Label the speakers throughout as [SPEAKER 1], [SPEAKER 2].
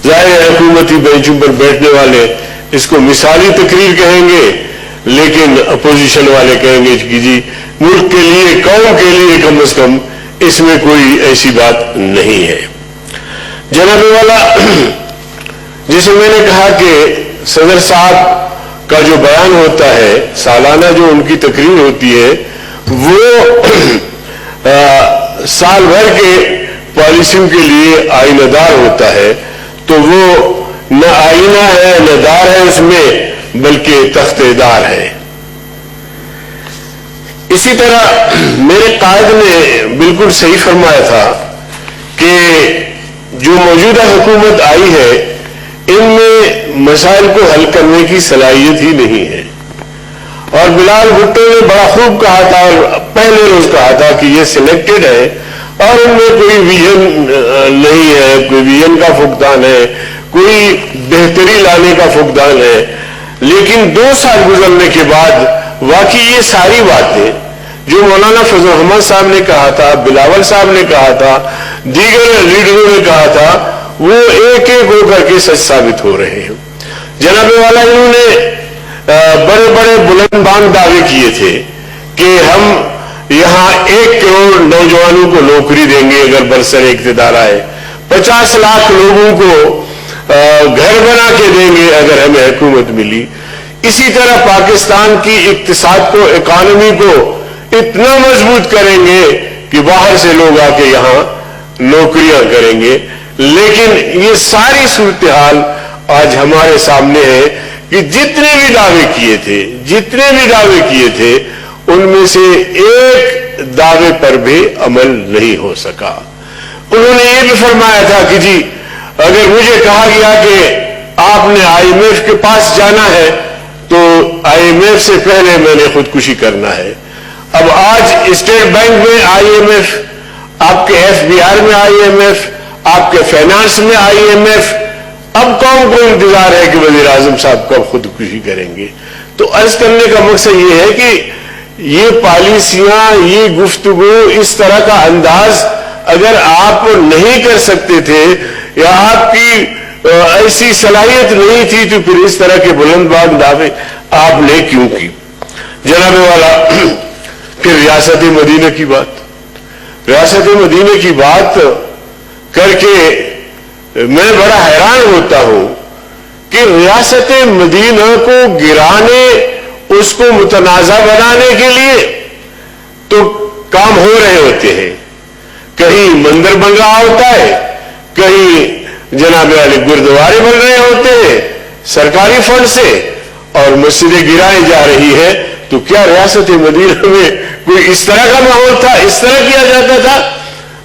[SPEAKER 1] ظاہر ہے حکومتی بینچوں پر بیٹھنے والے اس کو مثالی تقریر کہیں گے، لیکن اپوزیشن والے کہیں گے کہ جی ملک کے لیے، قوم کے لیے کم از کم اس میں کوئی ایسی بات نہیں ہے۔ جناب والا، جسے میں نے کہا کہ صدر صاحب کا جو بیان ہوتا ہے، سالانہ جو ان کی تقریر ہوتی ہے، وہ سال بھر کے پالیسیوں کے لیے آئینہ دار ہوتا ہے، تو وہ نہ آئینہ ہے نہ دار ہے اس میں، بلکہ تختہ دار ہے۔ اسی طرح میرے قائد نے بالکل صحیح فرمایا تھا کہ جو موجودہ حکومت آئی ہے ان میں مسائل کو حل کرنے کی صلاحیت ہی نہیں ہے، اور بلال بھٹو نے بڑا خوب کہا تھا اور پہلے روز کہا تھا کہ یہ سلیکٹڈ ہے اور ان میں کوئی ویژن نہیں ہے، کوئی ویژن کا فقدان ہے، کوئی بہتری لانے کا فقدان ہے۔ لیکن 2 سال گزرنے کے بعد واقعی یہ ساری باتیں جو مولانا فضل الرحمن صاحب نے کہا تھا، بلاول صاحب نے کہا تھا، دیگر لیڈروں نے کہا تھا، وہ ایک ایک ہو کر کے سچ ثابت ہو رہے ہیں۔ جناب والا، انہوں نے بڑے بڑے بلند بانگ دعوے کیے تھے کہ ہم یہاں 1 کروڑ نوجوانوں کو نوکری دیں گے اگر برسر اقتدار آئے، 50 لاکھ لوگوں کو گھر بنا کے دیں گے اگر ہمیں حکومت ملی۔ اسی طرح پاکستان کی اقتصاد کو، اکانومی کو اتنا مضبوط کریں گے کہ باہر سے لوگ آ کے یہاں نوکریاں کریں گے۔ لیکن یہ ساری صورتحال آج ہمارے سامنے ہے کہ جتنے بھی دعوے کیے تھے ان میں سے ایک دعوے پر بھی عمل نہیں ہو سکا۔ انہوں نے یہ بھی فرمایا تھا کہ جی اگر مجھے کہا گیا کہ آپ نے IMF کے پاس جانا ہے تو IMF سے پہلے میں نے خودکشی کرنا ہے۔ اب آج اسٹیٹ بینک میں IMF، آپ کے FBR میں IMF، آپ کے فائنانس میں IMF، اب قوم کو انتظار ہے کہ وزیر اعظم صاحب کب خودکشی کریں گے۔ تو عرض کرنے کا مقصد یہ ہے کہ یہ پالیسیاں، یہ گفتگو، اس طرح کا انداز اگر آپ نہیں کر سکتے تھے یا آپ کی ایسی صلاحیت نہیں تھی تو پھر اس طرح کے بلند بانگ دعوے آپ نے کیوں کی؟ جناب والا، پھر ریاست مدینہ کی بات کر کے میں بڑا حیران ہوتا ہوں کہ ریاست مدینہ کو گرانے، اس کو متنازع بنانے کے لیے تو کام ہو رہے ہوتے ہیں، کہیں مندر بن رہا ہوتا ہے، کہیں جناب علی گردوارے بن رہے ہوتے ہیں سرکاری فنڈ سے، اور مسجدیں گرائی جا رہی ہے۔ تو کیا ریاست مدینہ میں کوئی اس طرح کا ماحول تھا، اس طرح کیا جاتا تھا؟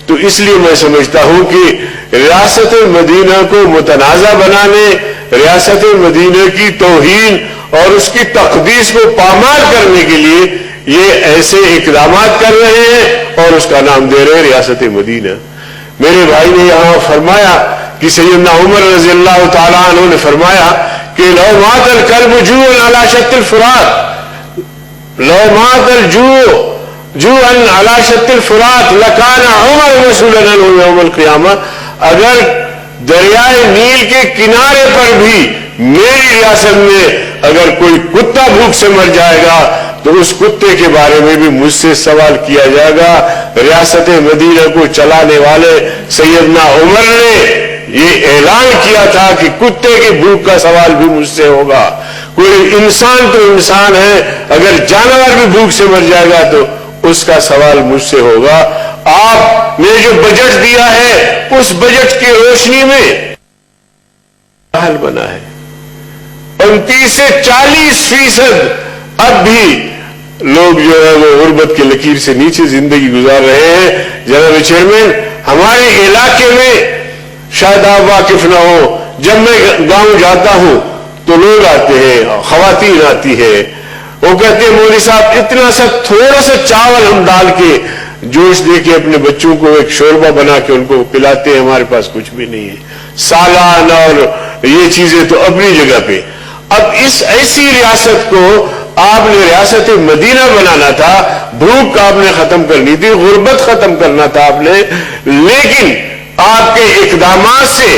[SPEAKER 1] تو اس لیے میں سمجھتا ہوں کہ ریاست مدینہ کو متنازع بنانے، ریاست مدینہ کی توہین اور اس کی تقدیس کو پامال کرنے کے لیے یہ ایسے اقدامات کر رہے ہیں اور اس کا نام دے رہے ہیں ریاست مدینہ۔ میرے بھائی نے یہاں فرمایا کہ سیدنا عمر رضی اللہ تعالیٰ عنہ نے فرمایا کہ لو مات الکلب جوعا علی شط الفرات، لو مات الجوع جوعا علی شط الفرات لکان عمر مسئولا عنہ یوم القیامہ، اگر دریائے نیل کے کنارے پر بھی میری ریاست میں اگر کوئی کتا بھوک سے مر جائے گا تو اس کتے کے بارے میں بھی مجھ سے سوال کیا جائے گا۔ ریاست مدینہ کو چلانے والے سیدنا عمر نے یہ اعلان کیا تھا کہ کتے کی بھوک کا سوال بھی مجھ سے ہوگا۔ کوئی انسان تو انسان ہے، اگر جانور بھی بھوک سے مر جائے گا تو اس کا سوال مجھ سے ہوگا۔ آپ نے جو بجٹ دیا ہے اس بجٹ کی روشنی میں حل بنا ہے 35 سے 40% اب بھی لوگ جو ہے وہ غربت کے لکیر سے نیچے زندگی گزار رہے ہیں۔ جناب چیئرمین، ہمارے علاقے میں شاید آپ واقف نہ ہو، جب میں گاؤں جاتا ہوں تو لوگ آتے ہیں، خواتین آتی ہے، وہ کہتے ہیں مولوی صاحب اتنا سا تھوڑا سا چاول ہم ڈال کے جوش دے کے اپنے بچوں کو ایک شوربہ بنا کے ان کو پلاتے ہیں، ہمارے پاس کچھ بھی نہیں ہے، سالان اور یہ چیزیں تو اپنی جگہ پہ۔ اب اس ایسی ریاست کو آپ نے ریاست مدینہ بنانا تھا، بھوک آپ نے ختم کرنی تھی، غربت ختم کرنا تھا آپ نے، لیکن آپ کے اقدامات سے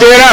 [SPEAKER 1] 13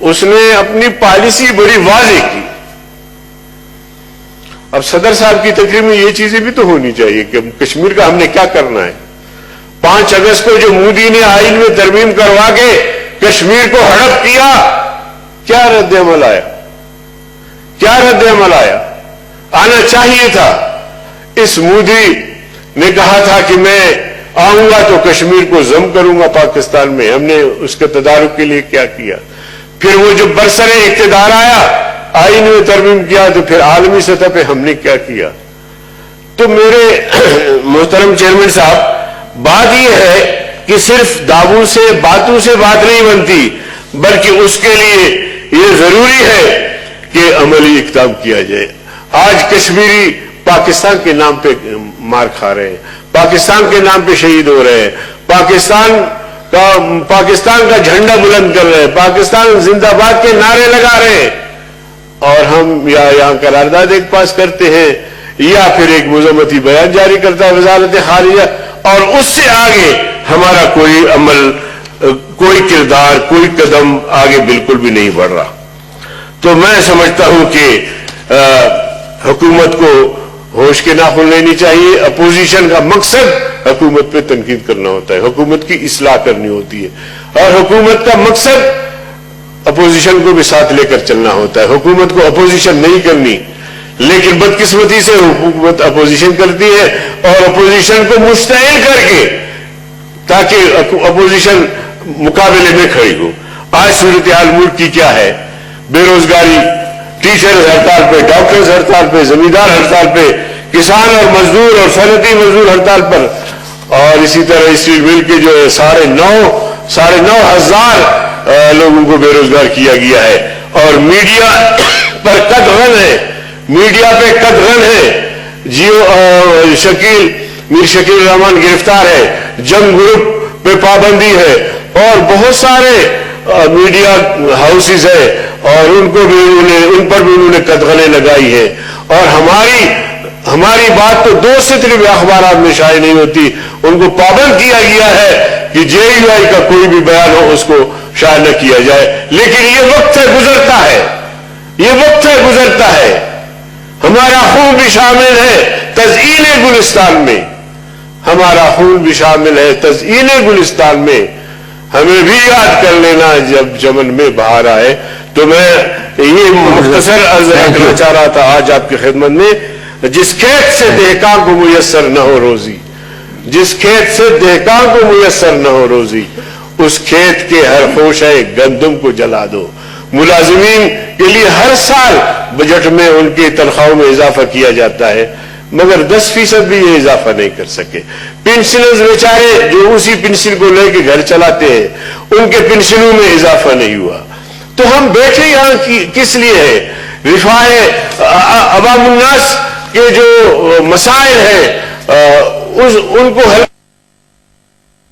[SPEAKER 1] اس نے اپنی پالیسی بڑی واضح کی. اب صدر صاحب کی تقریر میں یہ چیزیں بھی تو ہونی چاہیے کہ کشمیر کا ہم نے کیا کرنا ہے. 5 اگست کو جو مودی نے آئین میں ترمیم کروا کے کشمیر کو ہڑپ کیا, کیا رد عمل آیا؟ کیا رد عمل آیا؟ آنا چاہیے تھا. اس مودی نے کہا تھا کہ میں آؤں گا تو کشمیر کو ضم کروں گا پاکستان میں. ہم نے اس کے تدارک کے لیے کیا کیا؟ پھر وہ جو برسر اقتدار آیا, آئین میں ترمیم کیا, تو پھر عالمی سطح پہ ہم نے کیا کیا؟ تو میرے محترم چیئرمین صاحب, بات یہ ہے کہ صرف دعووں سے باتوں سے بات نہیں بنتی, بلکہ اس کے لیے یہ ضروری ہے کہ عملی اقدام کیا جائے. آج کشمیری پاکستان کے نام پہ مار کھا رہے ہیں, پاکستان کے نام پہ شہید ہو رہے ہیں, پاکستان کا جھنڈا بلند کر رہے ہیں, پاکستان زندہ باد کے نعرے لگا رہے ہیں, اور ہم یہاں قرارداد ایک پاس کرتے ہیں یا پھر ایک مذمتی بیان جاری کرتا ہے وزارت خارجہ, اور اس سے آگے ہمارا کوئی عمل, کوئی کردار, کوئی قدم آگے بالکل بھی نہیں بڑھ رہا. تو میں سمجھتا ہوں کہ حکومت کو ہوش کے ناخن لینی چاہیے. اپوزیشن کا مقصد حکومت پہ تنقید کرنا ہوتا ہے, حکومت کی اصلاح کرنی ہوتی ہے, اور حکومت کا مقصد اپوزیشن کو بھی ساتھ لے کر چلنا ہوتا ہے. حکومت کو اپوزیشن نہیں کرنی, لیکن بدقسمتی سے حکومت اپوزیشن کرتی ہے, اور اپوزیشن کو مشتعل کر کے تاکہ اپوزیشن مقابلے میں کھڑی ہو. آج صورتحال ملک کی کیا ہے؟ بے روزگاری, ٹیچرز ہڑتال پہ, ڈاکٹرز ہڑتال پہ, زمیندار ہڑتال پہ, کسان اور مزدور اور صنعتی مزدور ہڑتال پر, اور اسی طرح اسٹیل مل کے جو 9,500 لوگوں کو بے روزگار کیا گیا ہے. اور میڈیا پر قطغن ہے, میڈیا پہ قطغن ہے. میر شکیل الرحمان گرفتار ہے, جنگ گروپ پہ پابندی ہے, اور بہت سارے میڈیا ہاؤسز ہیں, اور ان پر بھی انہوں نے قدغنیں لگائی ہے. اور ہماری بات تو 2 سطر بھی اخبارات میں شائع نہیں ہوتی. ان کو پابند کیا گیا ہے کہ JUI کا کوئی بھی بیان ہو اس کو شائع نہ کیا جائے. لیکن یہ وقت ہے گزرتا ہے, یہ وقت ہے گزرتا ہے. ہمارا خون بھی شامل ہے تزئین گلستان میں, ہمارا خون بھی شامل ہے تزئین گلستان میں. ہمیں بھی یاد کر لینا جب چمن میں بہار آئے. تو میں یہ مختصر عرض کرنا چاہ رہا تھا آج آپ کی خدمت میں. جس کھیت سے دہقان کو میسر نہ ہو روزی, جس کھیت سے دہقان کو میسر نہ ہو روزی, اس کھیت کے ہر خوشہ گندم کو جلا دو. ملازمین کے لیے ہر سال بجٹ میں ان کی تنخواہوں میں اضافہ کیا جاتا ہے, مگر 10% بھی یہ اضافہ نہیں کر سکے. پنشنرز بیچارے جو اسی پنشن کو لے کے گھر چلاتے ہیں, ان کے پنشنوں میں اضافہ نہیں ہوا. تو ہم بیٹھے یہاں کس لیے ہیں؟ رفاہ عوام الناس کے جو مسائل ہیں ان کو حل.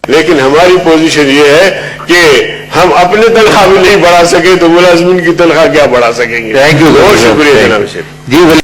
[SPEAKER 1] لیکن ہماری پوزیشن یہ ہے کہ ہم اپنے تنخواہ بھی نہیں بڑھا سکے تو ملازمین کی تنخواہ کیا بڑھا سکیں گے.
[SPEAKER 2] تھینک یو,
[SPEAKER 1] بہت شکریہ جناب.